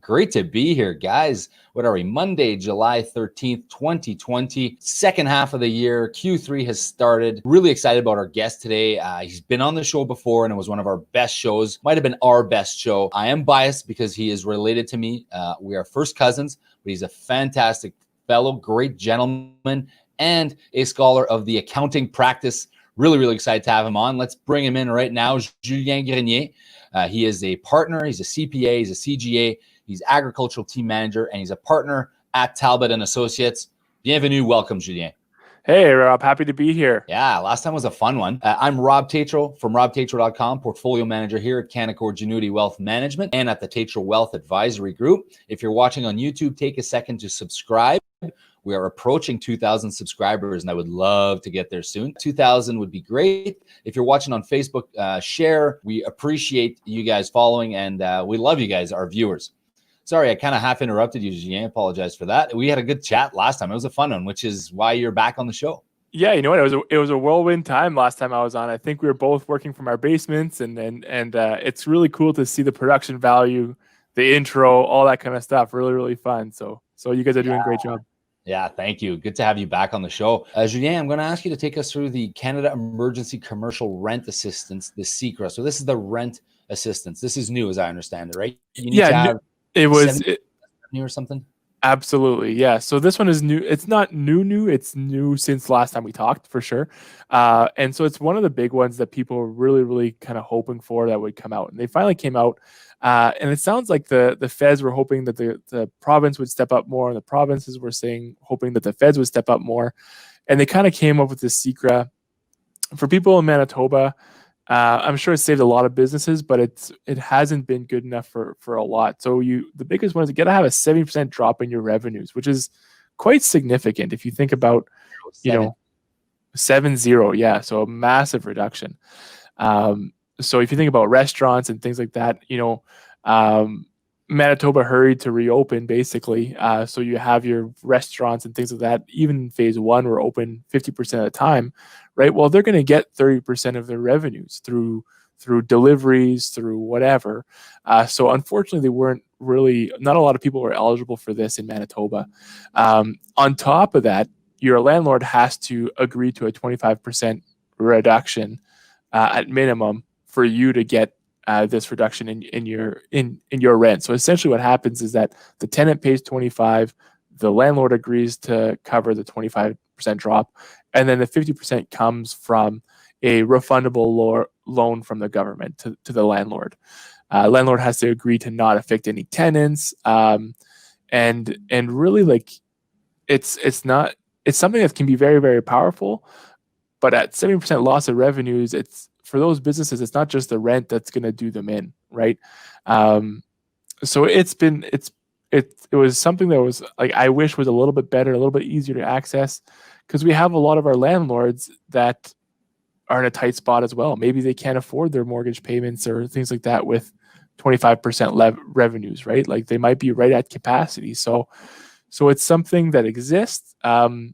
Great to be here, guys. What are we? Monday, July 13th, 2020. Second half of the year. Q3 has started. Really excited about our guest today. He's been on the show before, and it was one of our best shows. Might have been our best show. I am biased because he is related to me. We are first cousins, but he's a fantastic fellow, great gentleman, and a scholar of the accounting practice. Really excited to have him on. Let's bring him in right now. Julien Grenier. He is a partner. He's a CPA. He's a CGA. He's agricultural team manager, and he's a partner at Talbot Associates. Bienvenue. Welcome, Julien. Hey, Rob. Happy to be here. Yeah, last time was a fun one. I'm Rob Tatro from robtatro.com, portfolio manager here at Canaccord Genuity Wealth Management and at the Tatro Wealth Advisory Group. If you're watching on YouTube, take a second to subscribe. We are approaching 2,000 subscribers, and I would love to get there soon. 2,000 would be great. If you're watching on Facebook, share. We appreciate you guys following, and we love you guys, our viewers. Sorry, I kind of half interrupted you, Julien. I apologize for that. We had a good chat last time. It was a fun one, which is why you're back on the show. Yeah, you know what? It was a whirlwind time last time I was on. I think we were both working from our basements, and it's really cool to see the production value, the intro, all that kind of stuff. Really fun. So you guys are doing a great job. Yeah, thank you. Good to have you back on the show. Julien, I'm going to ask you to take us through the Canada Emergency Commercial Rent Assistance, the CECRA. So this is the rent assistance. This is new, as I understand it, right? You need to have it was new or something. Absolutely, yeah. So this one is new. It's not new. It's new since last time we talked, for sure. And so it's one of the big ones that people were really kind of hoping for that would come out, and they finally came out. And it sounds like the feds were hoping that the province would step up more, and the provinces were hoping that the feds would step up more. And they kind of came up with this CECRA for people in Manitoba. I'm sure it saved a lot of businesses, but it hasn't been good enough for a lot. So the biggest one is you got to have a 70% drop in your revenues, which is quite significant if you think about 7-0, yeah. So a massive reduction. So if you think about restaurants and things like that, Manitoba hurried to reopen basically. So you have your restaurants and things like that. Even in phase one were open 50% of the time, right? Well, they're going to get 30% of their revenues through deliveries, through whatever. So unfortunately, not a lot of people were eligible for this in Manitoba. On top of that, your landlord has to agree to a 25% reduction at minimum for you to get this reduction in your rent. So essentially what happens is that the tenant pays 25, the landlord agrees to cover the 25% drop, and then the 50% comes from a refundable loan from the government to the landlord. Landlord has to agree to not evict any tenants, and really it's something that can be very powerful, but at 70% loss of revenues, for those businesses, it's not just the rent that's going to do them in, right? So it was something that was I wish was a little bit better, a little bit easier to access, because we have a lot of our landlords that are in a tight spot as well. Maybe they can't afford their mortgage payments or things like that with 25% revenues, right? Like they might be right at capacity. So it's something that exists, and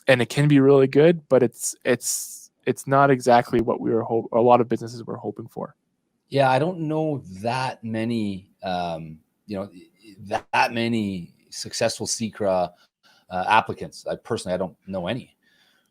it can be really good, but it's not exactly what a lot of businesses were hoping for. Yeah, I don't know that many, that many successful CECRA applicants. I don't know any.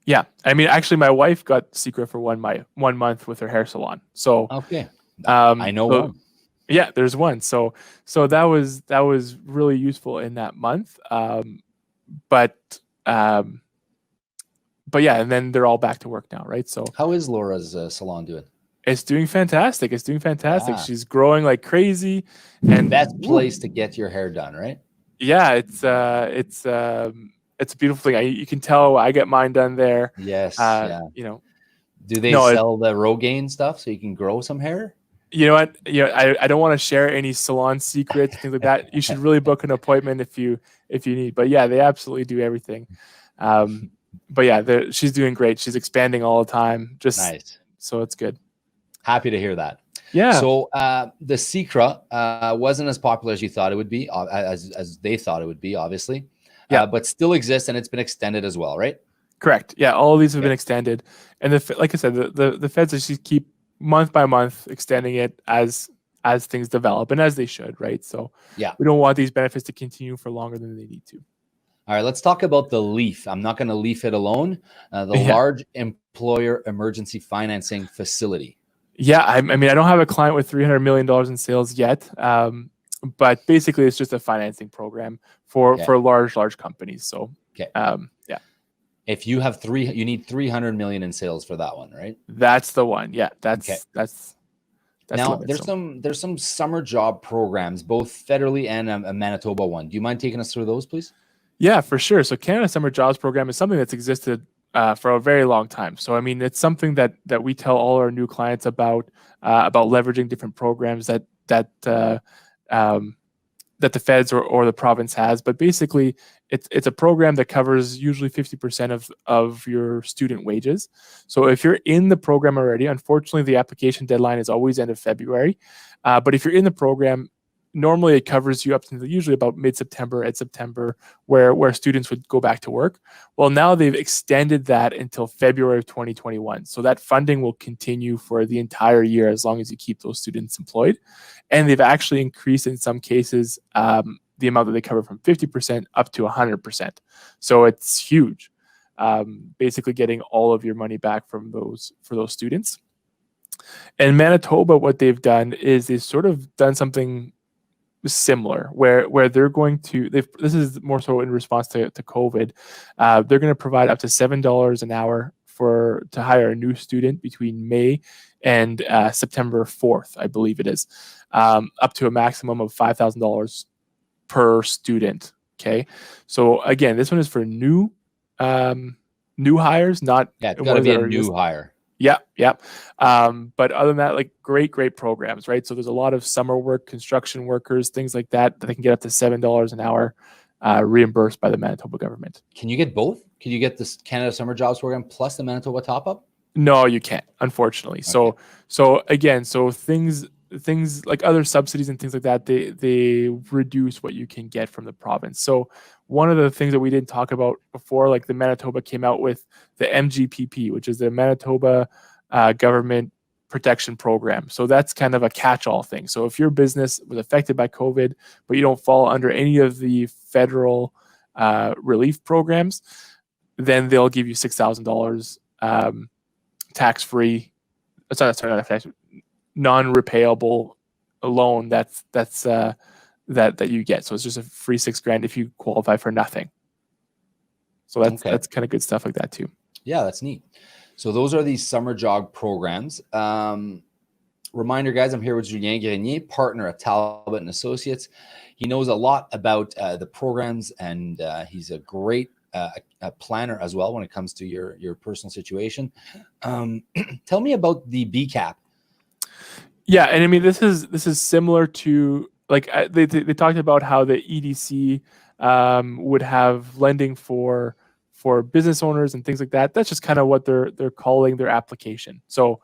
Yeah, I mean, actually, my wife got CECRA for 1 month with her hair salon. So okay, I know one. Yeah, there's one. So that was really useful in that month. But yeah, and then they're all back to work now, right? So how is Laura's salon doing? It's doing fantastic. Yeah. She's growing like crazy, and best place to get your hair done, right? Yeah, it's a beautiful thing. You can tell I get mine done there. Yes. Do they sell the Rogaine stuff so you can grow some hair? You know what? I don't want to share any salon secrets, things like that. You should really book an appointment if you need. But yeah, they absolutely do everything. But yeah, she's doing great. She's expanding all the time. Just nice. So it's good. Happy to hear that. Yeah. So the CECRA wasn't as popular as you thought it would be, as they thought it would be, obviously. Yeah. But still exists, and it's been extended as well, right? Correct. Yeah, all of these have been extended, and like I said, the feds actually keep month by month extending it as as things develop, and as they should, right? So Yeah. we don't want these benefits to continue for longer than they need to. All right, let's talk about the LEAF. I'm not going to leaf it alone. The Large Employer Emergency Financing Facility. Yeah, I mean, I don't have a client with $300 million in sales yet, but basically it's just a financing program for large companies. So, yeah. If you have you need 300 million in sales for that one, right? That's the one. Yeah, that's now there's some summer job programs, both federally and a Manitoba one. Do you mind taking us through those, please? Yeah, for sure. So Canada Summer Jobs Program is something that's existed for a very long time. So I mean, it's something that we tell all our new clients about leveraging different programs that the feds or the province has. But basically, it's a program that covers usually 50% of your student wages. So if you're in the program already, unfortunately, the application deadline is always end of February. But if you're in the program, normally it covers you up to usually about mid-September and September, where students would go back to work. Well, now they've extended that until February of 2021. So that funding will continue for the entire year as long as you keep those students employed. And they've actually increased in some cases the amount that they cover from 50% up to 100%. So it's huge. Basically getting all of your money back for those students. And Manitoba, what they've done is they've sort of done something similar where they're going to, this is more so in response to COVID, they're going to provide up to $7 an hour to hire a new student between May and September 4th, I believe it is, up to a maximum of $5,000 per student. Okay, so again, this one is for new hires, not it's got to be a new hire. Yeah. But other than that, like great programs, right? So there's a lot of summer work, construction workers, things like that they can get up to $7 an hour reimbursed by the Manitoba government. Can you get both? Can you get this Canada Summer Jobs Program plus the Manitoba top-up? No, you can't, unfortunately. Okay. So again, things like other subsidies and things like that, they reduce what you can get from the province. So one of the things that we didn't talk about before, like the Manitoba came out with the MGPP, which is the Manitoba Government Protection Program. So that's kind of a catch-all thing. So if your business was affected by COVID, but you don't fall under any of the federal relief programs, then they'll give you $6,000 tax-free. Sorry, not tax, non-repayable loan that you get. So it's just a free $6,000 if you qualify for nothing. So that's kind of good stuff like that too. Yeah, that's neat. So those are these summer job programs. Reminder, guys, I'm here with Julien Grenier, partner at Talbot Associates. He knows a lot about the programs, and he's a great planner as well when it comes to your personal situation. Tell me about the BCAP. Yeah, and I mean this is similar to, like, they talked about how the EDC would have lending for business owners and things like that. That's just kind of what they're calling their application. So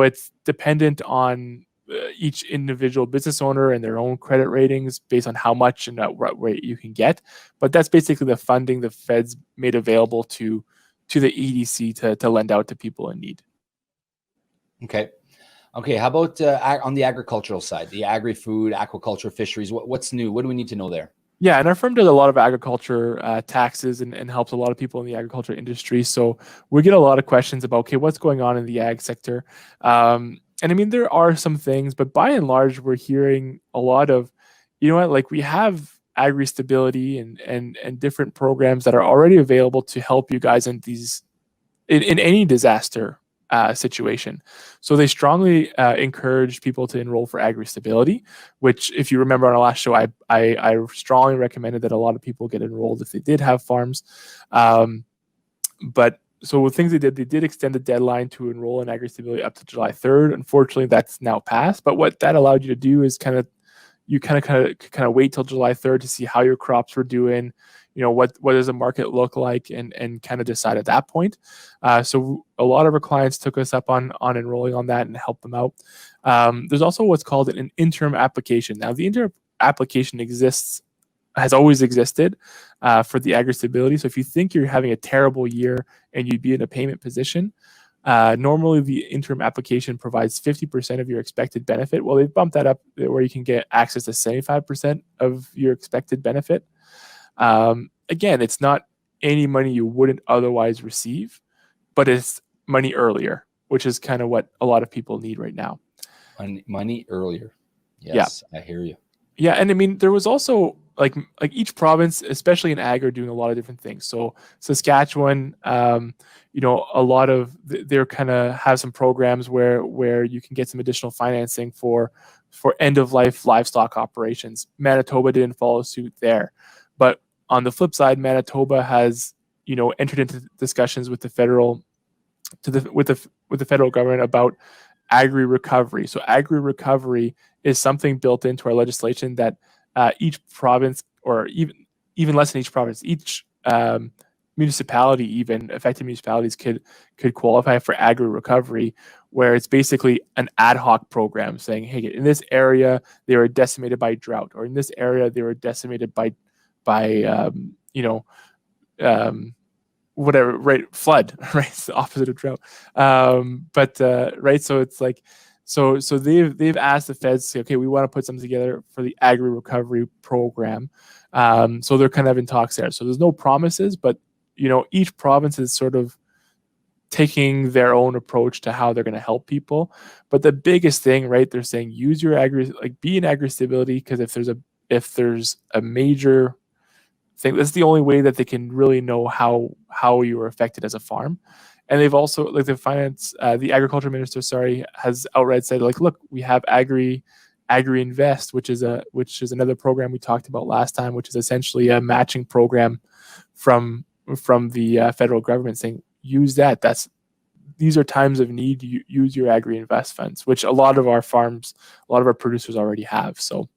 it's dependent on each individual business owner and their own credit ratings based on how much and at what rate you can get. But that's basically the funding the feds made available to the EDC to lend out to people in need. Okay, how about on the agricultural side, the agri-food, aquaculture, fisheries? What's new? What do we need to know there? Yeah, and our firm does a lot of agriculture taxes and helps a lot of people in the agriculture industry. So we get a lot of questions about, okay, what's going on in the ag sector? And I mean, there are some things, but by and large, we're hearing a lot of, like we have agri-stability and different programs that are already available to help you guys in any disaster situation. So they strongly encourage people to enroll for agri-stability, which, if you remember on our last show, I strongly recommended that a lot of people get enrolled if they did have farms. But so the things they did extend the deadline to enroll in agri-stability up to July 3rd. Unfortunately, that's now passed. But what that allowed you to do is kind of wait till July 3rd to see how your crops were doing. What does the market look like, and kind of decide at that point. So a lot of our clients took us up on enrolling on that and helped them out. There's also what's called an interim application. Now, the interim application has always existed for the agri-stability. So if you think you're having a terrible year and you'd be in a payment position, Normally, the interim application provides 50% of your expected benefit. Well, they've bumped that up where you can get access to 75% of your expected benefit. Again, it's not any money you wouldn't otherwise receive, but it's money earlier, which is kind of what a lot of people need right now. Money earlier. Yes, yeah. I hear you. Yeah, and I mean, there was also like each province, especially in ag, are doing a lot of different things. So Saskatchewan, you know, a lot of they're kind of have some programs where you can get some additional financing for end of life livestock operations. Manitoba didn't follow suit there, but on the flip side, Manitoba has, you know, entered into discussions with the federal with the federal government about agri recovery. So agri recovery is something built into our legislation that each province, or even less than each province, each municipality, even affected municipalities, could qualify for agri recovery, where it's basically an ad hoc program saying, hey, in this area they were decimated by drought, or in this area they were decimated by whatever, right? Flood, right? It's the opposite of drought. Right. So it's like, so they've asked the feds, say, okay, we want to put something together for the agri recovery program. So they're kind of in talks there. So there's no promises, but you know, each province is sort of taking their own approach to how they're going to help people. But the biggest thing, right? They're saying use your be in agri stability, because if there's a major thing, that's the only way that they can really know how you were affected as a farm. And they've also, like, the agriculture minister, has outright said, like, look, we have Agri Invest, which is another program we talked about last time, which is essentially a matching program from the federal government, saying use that. These are times of need. You use your Agri Invest funds, which a lot of our producers already have. So